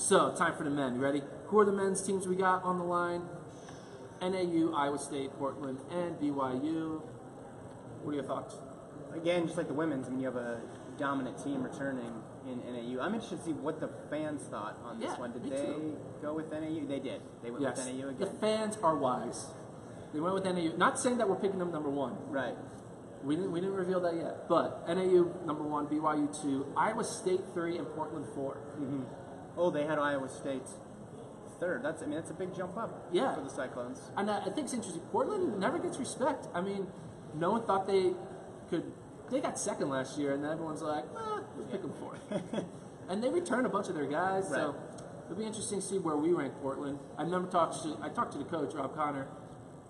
So, time for the men. You ready? Who are the men's teams we got on the line? NAU, Iowa State, Portland, and BYU. What are your thoughts? Again, just like the women's, I mean, you have a dominant team returning in NAU. I'm interested to see what the fans thought on this one. Did they go with NAU? They did. They went with NAU again. The fans are wise. They went with NAU. Not saying that we're picking them number one. Right. We didn't reveal that yet. But NAU number 1, BYU 2, Iowa State 3, and Portland 4. Mm-hmm. Oh, they had Iowa State third. That's a big jump up for the Cyclones. And I think it's interesting. Portland never gets respect. I mean, no one thought they could. They got second last year, and everyone's like, let's pick them fourth. And they returned a bunch of their guys, so it'll be interesting to see where we rank Portland. I talked to the coach, Rob Connor.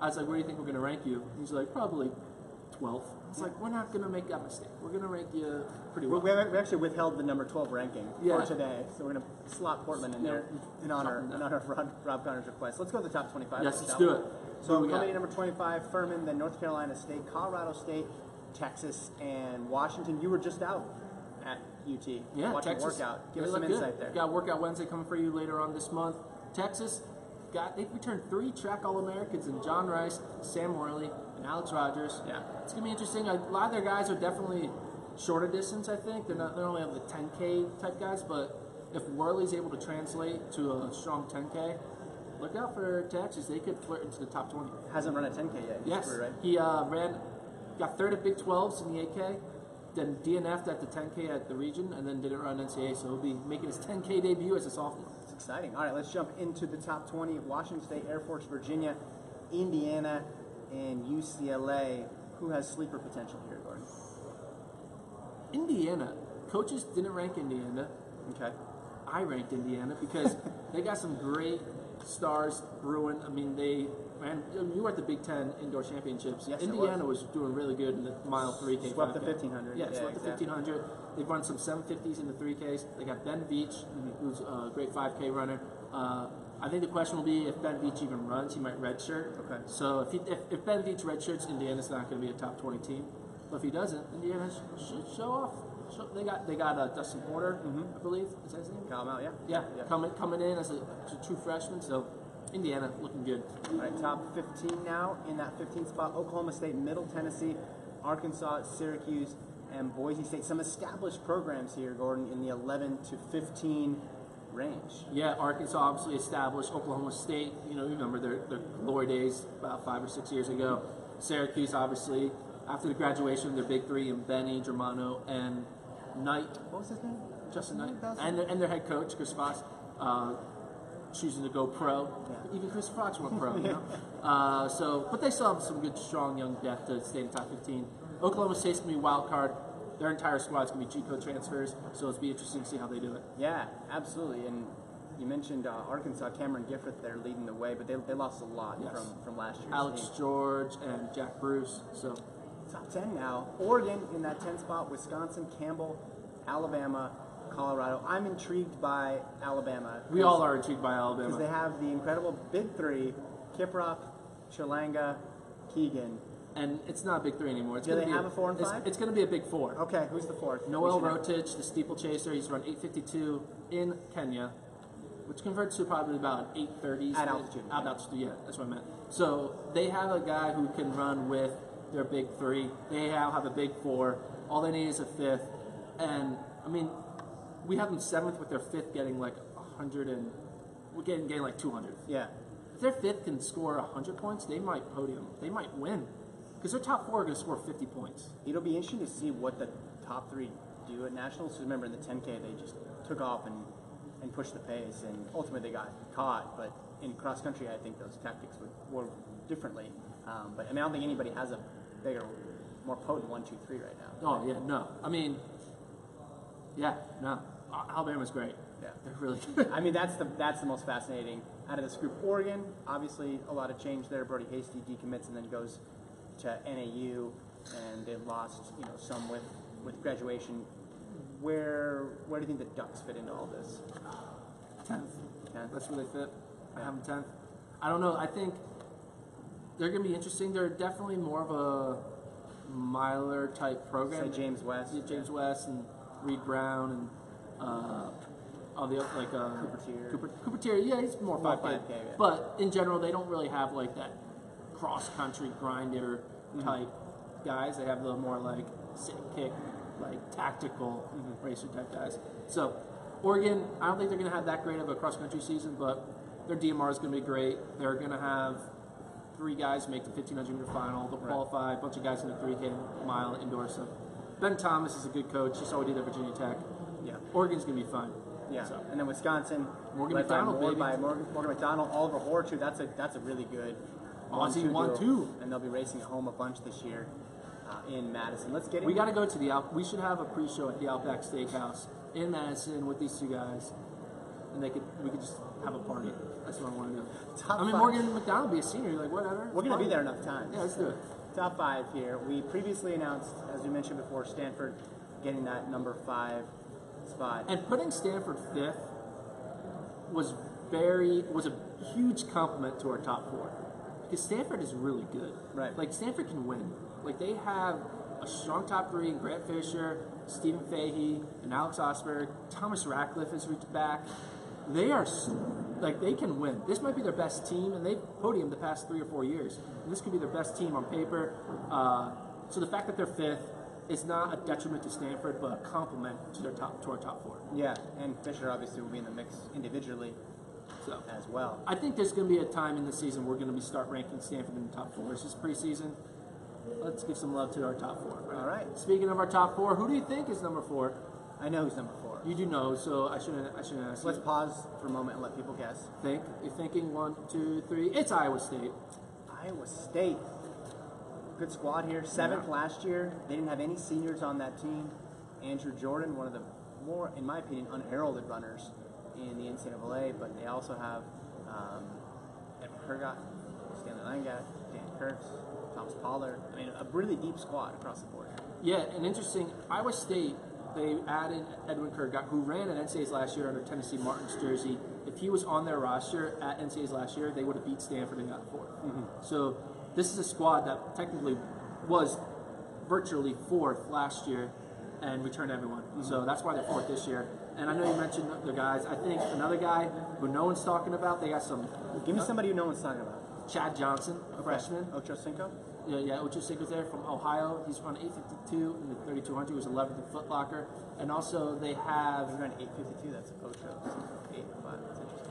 I was like, where do you think we're going to rank you? He's like, probably 12th. It's like, we're not going to make that mistake. We're going to rank you pretty well. We actually withheld the number 12 ranking for today, so we're going to slot Portland in there in honor of Rob Connor's request. Let's go to the top 25. Yes, let's do it. So coming in number 25, Furman, then North Carolina State, Colorado State, Texas, and Washington. You were just out at UT watching Texas, workout. Give us some insight there. Got Workout Wednesday coming for you later on this month. Texas, they returned 3 track All-Americans in John Rice, Sam Worley, and Alex Rogers. Yeah. It's going to be interesting. A lot of their guys are definitely shorter distance, I think. They're only on the 10K type guys, but if Worley's able to translate to a strong 10K, look out for Texas. They could flirt into the top 20. Hasn't run a 10K yet. Yes. Right? He got third at Big 12s in the 8K, then DNF'd at the 10K at the region, and then didn't run NCAA, so he'll be making his 10K debut as a sophomore. It's exciting. All right, let's jump into the top 20. Washington State, Air Force, Virginia, Indiana, and UCLA. Who has sleeper potential here, Gordon? Indiana. Coaches didn't rank Indiana. Okay. I ranked Indiana because they got some great stars brewing. I mean, you were at the Big Ten Indoor Championships. Yes, Indiana was doing really good in the mile 3K. Swept the 1500. Yeah, swept the 1500. They've run some 750s in the 3Ks. They got Ben Veach, who's a great 5K runner. I think the question will be if Ben Veach even runs, he might redshirt. Okay. So if Ben Veach redshirts, Indiana's not going to be a top 20 team. But if he doesn't, Indiana should show off. They got Dustin Porter, I believe. Is that his name? Call him out, Yeah. Coming in as a true freshman. So Indiana looking good. All right, top 15 now. In that 15th spot, Oklahoma State, Middle Tennessee, Arkansas, Syracuse, and Boise State. Some established programs here, Gordon, in the 11 to 15 range. Yeah, Arkansas obviously established. Oklahoma State, remember their glory days about 5 or 6 years ago. Syracuse, obviously, after the graduation, their big three in Benny, Germano, and Knight. What was his name? Justin Knight. And their head coach, Chris Fox, choosing to go pro. Yeah. Even Chris Fox went pro, but they still have some good, strong young depth to stay in the top 15. Oklahoma State's going to be a wild card. Their entire squad's going to be JUCO transfers, so it'll be interesting to see how they do it. Yeah, absolutely. And you mentioned Arkansas, Cameron Gifford there leading the way, but they lost a lot from last year. Alex George and Jack Bruce. So top 10 now. Oregon in that 10 spot, Wisconsin, Campbell, Alabama, Colorado. I'm intrigued by Alabama. We all are intrigued by Alabama. Because they have the incredible big three, Kiprop, Chilanga, Keegan. And it's not a big three anymore. Do they have a 4 and 5? It's going to be a big 4. Okay, who's the 4th? Noel Rotich, the steeplechaser. He's run 8:52 in Kenya, which converts to probably about 8:30s. At altitude. At altitude, yeah, that's what I meant. So they have a guy who can run with their big 3. They now have a big 4. All they need is a 5th. And, I mean, we have them 7th with their 5th getting like 100 and we're getting like 200. Yeah. If their 5th can score 100 points, they might podium. They might win. Because their top 4 are going to score 50 points. It'll be interesting to see what the top 3 do at nationals. So remember, in the 10K, they just took off and pushed the pace, and ultimately they got caught. But in cross country, I think those tactics would work differently. But I don't think anybody has a bigger, more potent 1, 2, 3 right now. Oh yeah, no. I mean, no. Alabama's great. Yeah, they're really good. I mean, that's the most fascinating out of this group. Oregon, obviously, a lot of change there. Brody Hasty decommits and then goes to NAU, and they lost some with graduation. Where do you think the Ducks fit into all this? 10th. That's where they fit. I have them 10th. I don't know. I think they're going to be interesting. They're definitely more of a miler type program. Say James West. Yeah, James West and Reed Brown and all the like Cooper Tier, yeah, he's more More 5K. 5K, yeah. But in general, they don't really have like that cross country grinder type guys. They have the more like sit kick, like tactical racer type guys. So Oregon, I don't think they're going to have that great of a cross country season, but their DMR is going to be great. They're going to have 3 guys make the 1500 meter final. They'll qualify a bunch of guys in the 3K mile indoor. So Ben Thomas is a good coach. You saw what he did at Virginia Tech. Yeah. Oregon's going to be fine. Yeah, So. and then Wisconsin, Morgan led by McDonald, baby. Morgan McDonald, Oliver Hoare too. That's a really good Aussie 1-2. duo. And they'll be racing at home a bunch this year in Madison. Let's get. We got to go to the we should have a pre-show at the Outback Steakhouse in Madison with these 2 guys, and we could just have a party. That's what I want to do. Top I mean, 5. Morgan McDonald be a senior. Like whatever. We're gonna be there enough times. Yeah, let's do it. Top 5 here. We previously announced, as we mentioned before, Stanford getting that number 5 spot. And putting Stanford 5th was a huge compliment to our top 4 because Stanford is really good. Right. Like Stanford can win. Like they have a strong top 3: Grant Fisher, Stephen Fahey, and Alex Osberg. Thomas Ratcliffe is back. They are like they can win. This might be their best team, and they've podiumed the past 3 or 4 years. And this could be their best team on paper. So the fact that they're 5th is not a detriment to Stanford, but a compliment to our top 4. Yeah, and Fisher obviously will be in the mix individually So as well. I think there's going to be a time in the season we're going to start ranking Stanford in the top 4. It's just preseason. Let's give some love to our top 4. Right? All right. Speaking of our top 4, who do you think is number 4? I know who's number 4. You do know, so I shouldn't ask Let's you. pause for a moment and let people guess. Think. You're thinking 1, 2, 3. It's Iowa State. Iowa State. Good squad here. 7th last year. They didn't have any seniors on that team. Andrew Jordan, one of the more, in my opinion, unheralded runners in the NCAA, but they also have Edward Kurgat, Stanley Langat, Dan Kurtz, Thomas Pollard. I mean, a really deep squad across the board. Yeah, and interesting, Iowa State, they added Edwin Kurgat, who ran at NCAAs last year under Tennessee Martin's jersey. If he was on their roster at NCAAs last year, they would have beat Stanford and got 4th. So this is a squad that technically was virtually 4th last year and returned everyone. So that's why they're 4th this year. And I know you mentioned the guys. I think another guy who no one's talking about, they got some... Give me somebody who no one's talking about. Chad Johnson, a freshman. Ocho Cinco? Yeah, Ocho Cinco's there from Ohio. He's run 8:52 in the 3200. He was 11th in Foot Locker. And also they have... He's running 8:52. That's Ocho. 8:05. That's interesting.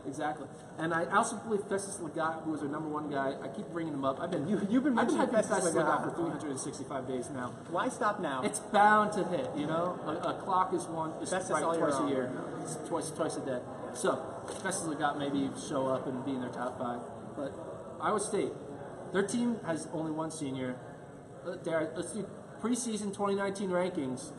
Exactly. And I also believe Festus Legat, who was our number 1 guy. I keep bringing him up. You've been mentioning hyping Festus Legat for 365 days now. Why stop now? It's bound to hit, you know? A clock is Festus right all year twice a long. year. It's twice a day. So Festus Legat maybe show up and be in their top 5. But Iowa State, their team has only 1 senior. Let's do preseason 2019 rankings.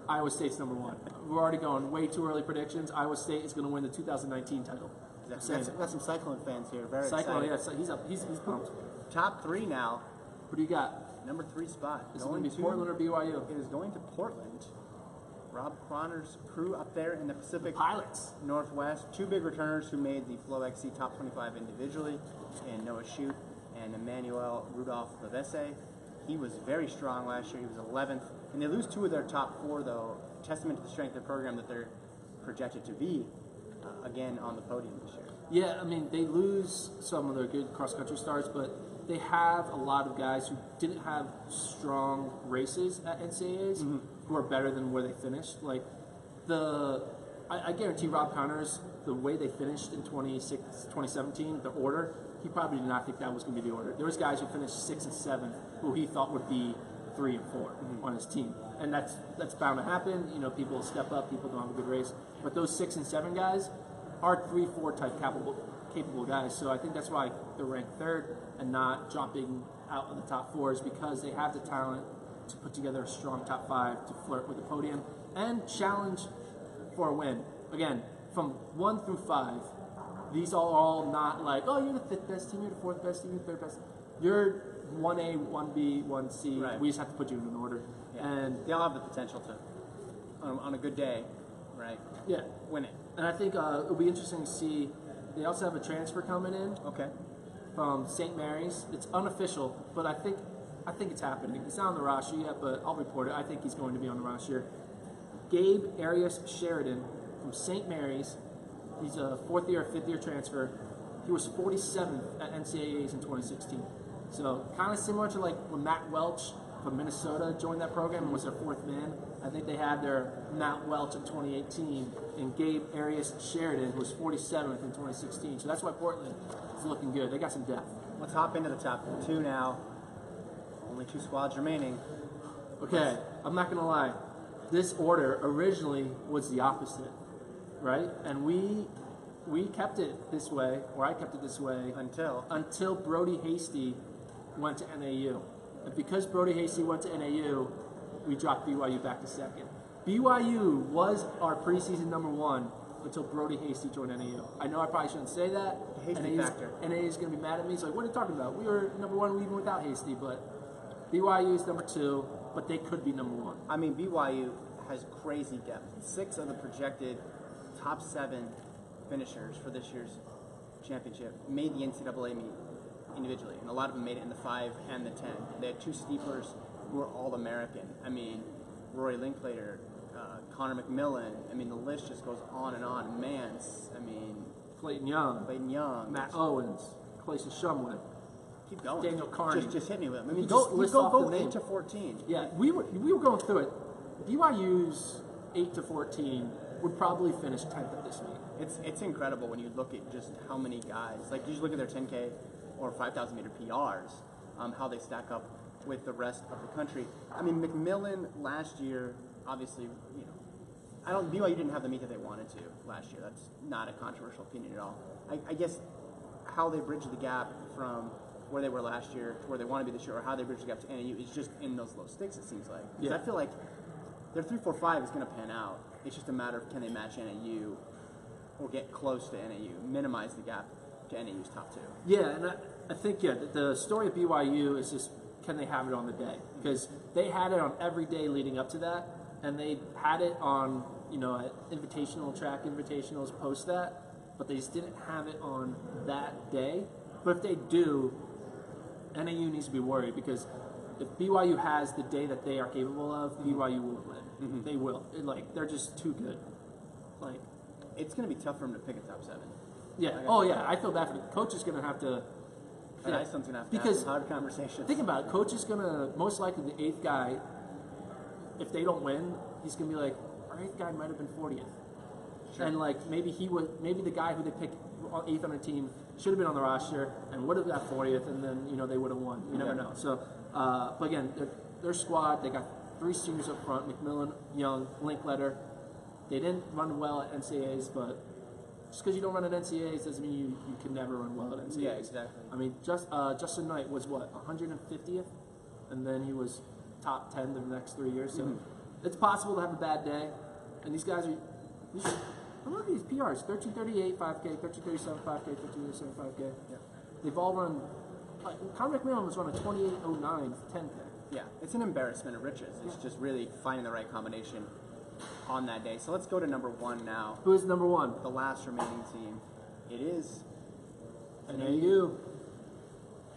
Iowa State's number 1. We're already going way too early predictions. Iowa State is going to win the 2019 title. That's some Cyclone fans here. Very Cyclone, excited. yeah, he's pumped. Top 3 now. What do you got? Number 3 spot. Is it going to be Portland or BYU? It is going to Portland. Rob Croner's crew up there in the Pacific Pilots. Northwest. 2 big returners who made the Flow XC top 25 individually, and Noah Shute and Emmanuel Rudolph Levesse. He was very strong last year. He was 11th. And they lose 2 of their top 4, though. Testament to the strength of the program that they're projected to be, again, on the podium this year. Yeah, I mean, they lose some of their good cross-country stars, but they have a lot of guys who didn't have strong races at NCAAs who are better than where they finished. Like, I guarantee Rob Connors, the way they finished in 2017, the order, he probably did not think that was going to be the order. There was guys who finished 6th and 7th who he thought would be 3 and 4 on his team. And that's bound to happen. You know, people step up, people don't have a good race. But those 6 and 7 guys are 3-4 type capable guys. So I think that's why they're ranked 3rd and not dropping out of the top 4s, because they have the talent to put together a strong top 5 to flirt with the podium and challenge for a win. Again, from 1 through 5, these are all not like, oh, you're the 5th best team, you're the 4th best team, you're the 3rd best. You're 1A, 1B, 1C. Right. We just have to put you in an order. Yeah. And they all have the potential to, on a good day, right? yeah, Win it. and I think it'll be interesting to see. They also have a transfer coming in Okay. from St. Mary's. It's unofficial, but I think it's happening. It's not on the roster yet, but I'll report it. I think he's going to be on the roster. Gabe Arias Sheridan from St. Mary's. He's a fourth year, fifth year transfer. He was 47th at NCAAs in 2016. So kind of similar to like when Matt Welch from Minnesota joined that program and was their fourth man. I think they had their Matt Welch in 2018 and Gabe Arias Sheridan, who was 47th in 2016. So that's why Portland is looking good. They got some depth. Let's hop into the top 2 now. Only 2 squads remaining. Okay, I'm not going to lie. This order originally was the opposite, right? And we kept it this way, or I kept it this way until Brody Hasty went to NAU. And because Brody Hasty went to NAU, we dropped BYU back to second. BYU was our preseason number 1 until Brody Hasty joined NAU. I know I probably shouldn't say that. The Hasty factor. NAU is going to be mad at me. So like, what are you talking about? We were number 1 even without Hasty, but BYU is number 2, but they could be number 1. I mean, BYU has crazy depth. 6 of the projected top 7 finishers for this year's championship made the NCAA meet individually, and a lot of them made it in the 5 and the 10. They had 2 steeplers who were All-American. I mean, Rory Linklater, Connor McMillan. I mean, the list just goes on and on. Mance. I mean, Clayton Young, Matt Owens, Clayton Shumway. Keep going. Daniel Carney. Just hit me with them. I mean, go 8 to 14. Yeah, we were going through it. BYU's 8 to 14 would probably finish 10th at this meet. It's incredible when you look at just how many guys. Like, you just look at their 10K or 5,000 meter PRs, how they stack up with the rest of the country. I mean, McMillan last year, obviously, BYU didn't have the meet that they wanted to last year. That's not a controversial opinion at all. I guess how they bridge the gap from where they were last year to where they want to be this year, or how they bridge the gap to NAU, is just in those low stakes, it seems like. Because I feel like their 3-4-5 is going to pan out. It's just a matter of can they match NAU or get close to NAU, minimize the gap to NAU's top 2. Yeah, and I think, the story of BYU is just can they have it on the day? Because they had it on every day leading up to that, and they had it on, invitational track invitationals post that, but they just didn't have it on that day. But if they do, NAU needs to be worried, because if BYU has the day that they are capable of, BYU will win. Mm-hmm. They will. They're just too good. It's going to be tough for them to pick a top 7. Yeah. I feel bad for the coach. Is going to have to. Iceland's going to have a hard conversation. Think about it. Coach is going to most likely the 8th guy. If they don't win, he's going to be like, our 8th guy might have been 40th, sure. And maybe the guy who they picked 8th on the team should have been on the roster and would have got 40th, and then they would have won. You never know. So, but again, their squad, they got 3 seniors up front: McMillan, Young, Linkletter. They didn't run well at NCAAs, but just because you don't run at NCAAs doesn't mean you can never run well at NCAAs. Yeah, exactly. I mean, Justin Knight was 150th, and then he was top 10 the next 3 years. So it's possible to have a bad day, and these guys are. I love these PRs: 13:38 5K, 13:37 5K, 13:37 5K. Yeah. They've all run. Connor McMillan was running 28:09 10K. Yeah, it's an embarrassment of riches. It's just really finding the right combination on that day. So let's go to number 1 now. Who is number 1? The last remaining team. It is NAU.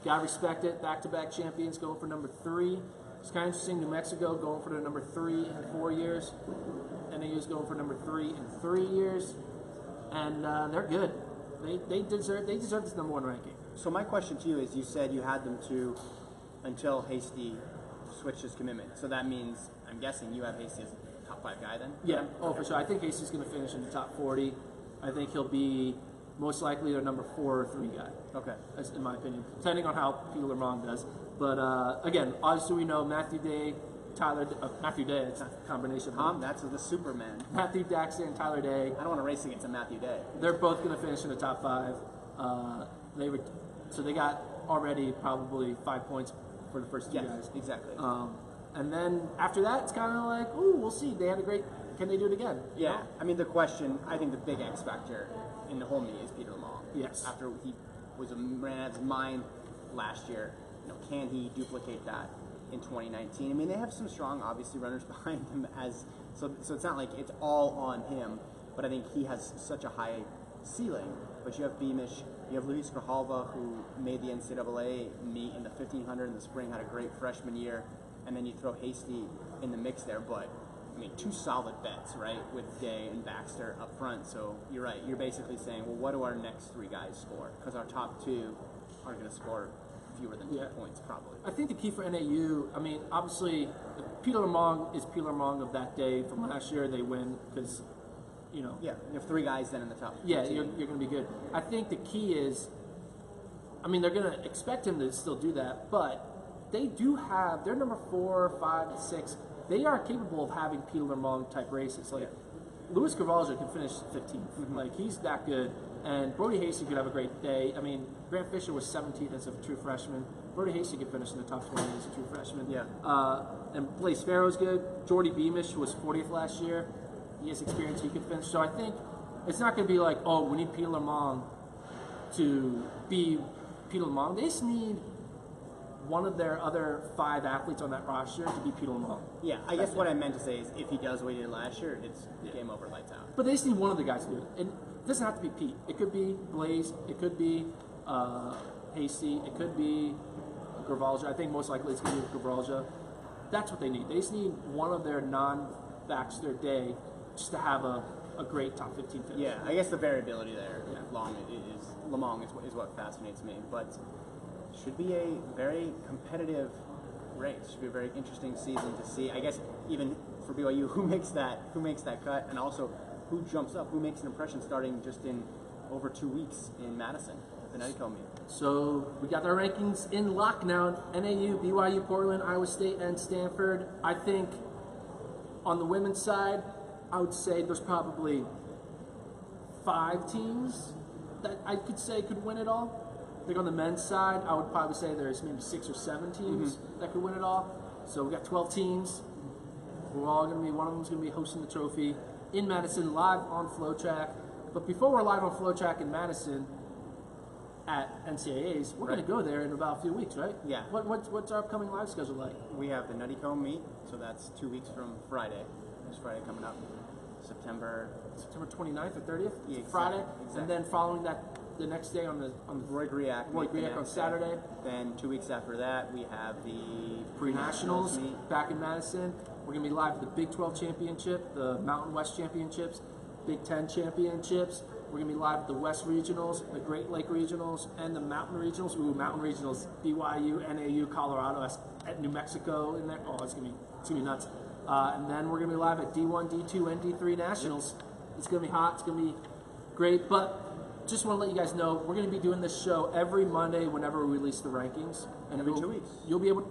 Gotta respect it. Back-to-back champions going for number 3. It's kind of interesting. New Mexico going for the number 3 in 4 years. NAU is going for number 3 in 3 years, and they're good. They deserve this number 1 ranking. So my question to you is: you said you had them to until Hasty switched his commitment. So that means, I'm guessing, you have Hasty as a top 5 guy then? Yeah. Oh, for sure. I think Hasty's going to finish in the top 40. I think he'll be most likely their number 4 or 3 guy. Okay. That's in my opinion, depending on how Peter Lamont does. But again, obviously we know Matthew Day, it's a combination. That's the Superman. Matthew Daxter and Tyler Day. I don't want to race against a Matthew Day. They're both going to finish in the top 5. So they got already probably 5 points for the first 2 guys. Exactly. And then after that, it's kind of like, we'll see. They had a great. Can they do it again? Yeah. I mean, the question, I think the big X factor in the whole meet is Peter Lamont. Yes. After he ran out of his mind last year, can he duplicate that in 2019? I mean, they have some strong, obviously, runners behind him, so it's not like it's all on him, but I think he has such a high ceiling. But you have Beamish, you have Luis Grijalva, who made the NCAA meet in the 1500 in the spring, had a great freshman year, and then you throw Hasty in the mix there. But two solid bets, right, with Day and Baxter up front. So you're right. You're basically saying, well, what do our next three guys score? Because our top two are going to score fewer than 2 points, probably. I think the key for NAU, I mean, obviously, if Peter Lamong is Peter Lamong of that day from last year, they win because, you know. Yeah, you have three guys then in the top. Yeah, you're going to be good. I think the key is, I mean, they're going to expect him to still do that, but they do have, they're number 4, 5, 6. They are capable of having Peter Lamong type races. Like, Louis Carvalho can finish 15th. Like, he's that good. And Brody Hasty could have a great day. I mean, Grant Fisher was 17th as a true freshman. Brody Hasty could finish in the top 20 as a true freshman. Yeah. And Blaze Farrow's good. Jordy Beamish was 40th last year. He has experience. He could finish. So I think it's not going to be like, oh, we need Peter Lamong to be Peter Lamong. They just need one of their other 5 athletes on that roster to be Peter Lamong. Yeah, I guess what I meant to say is if he does what he did last year, it's game over, lights out. But they just need one of the guys to do it. And it doesn't have to be Pete. It could be Blaze. It could be Hasty. It could be Carvalho. I think most likely it's going to be Carvalho. That's what they need. They just need one of their non-Baxter day just to have a great top 15 finish. Yeah, I guess the variability there, Lamong is what fascinates me. But should be a very competitive race. Should be a very interesting season to see. I guess even for BYU, who makes that cut, and also who jumps up, who makes an impression starting just in over 2 weeks in Madison at the Nuttyco meet. So we got our rankings in lock now. NAU, BYU, Portland, Iowa State, and Stanford. I think on the women's side, I would say there's probably 5 teams that I could say could win it all. I think on the men's side, I would probably say there's maybe 6 or 7 teams that could win it all. So we got 12 teams. We're all going to be, one of them's going to be hosting the trophy in Madison, live on FloTrack. But before we're live on FloTrack in Madison at NCAA's, we're going to go there in about a few weeks, right? Yeah. What's our upcoming live schedule like? We have the Nuttyco meet, so that's 2 weeks from Friday. This Friday coming up, September 29th or 30th? Yeah, Friday. exactly. And then following that, the next day on the Roy Griak on Saturday. Then 2 weeks after that, we have the Pre-Nationals meet back in Madison. We're going to be live at the Big 12 Championship, the Mountain West Championships, Big 10 Championships. We're going to be live at the West Regionals, the Great Lake Regionals, and the Mountain Regionals. Ooh, Mountain Regionals, BYU, NAU, Colorado, at New Mexico in there. Oh, it's going to be nuts. And then we're going to be live at D1, D2, and D3 Nationals. It's going to be hot. It's going to be great. But just want to let you guys know, we're going to be doing this show every Monday whenever we release the rankings. And every 2 weeks. You'll be able.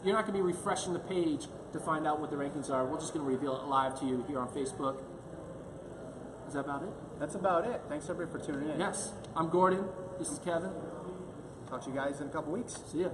You're not going to be refreshing the page to find out what the rankings are. We're just going to reveal it live to you here on Facebook. Is that about it? That's about it. Thanks everybody for tuning in. Yes. I'm Gordon. This is Kevin. Talk to you guys in a couple weeks. See ya.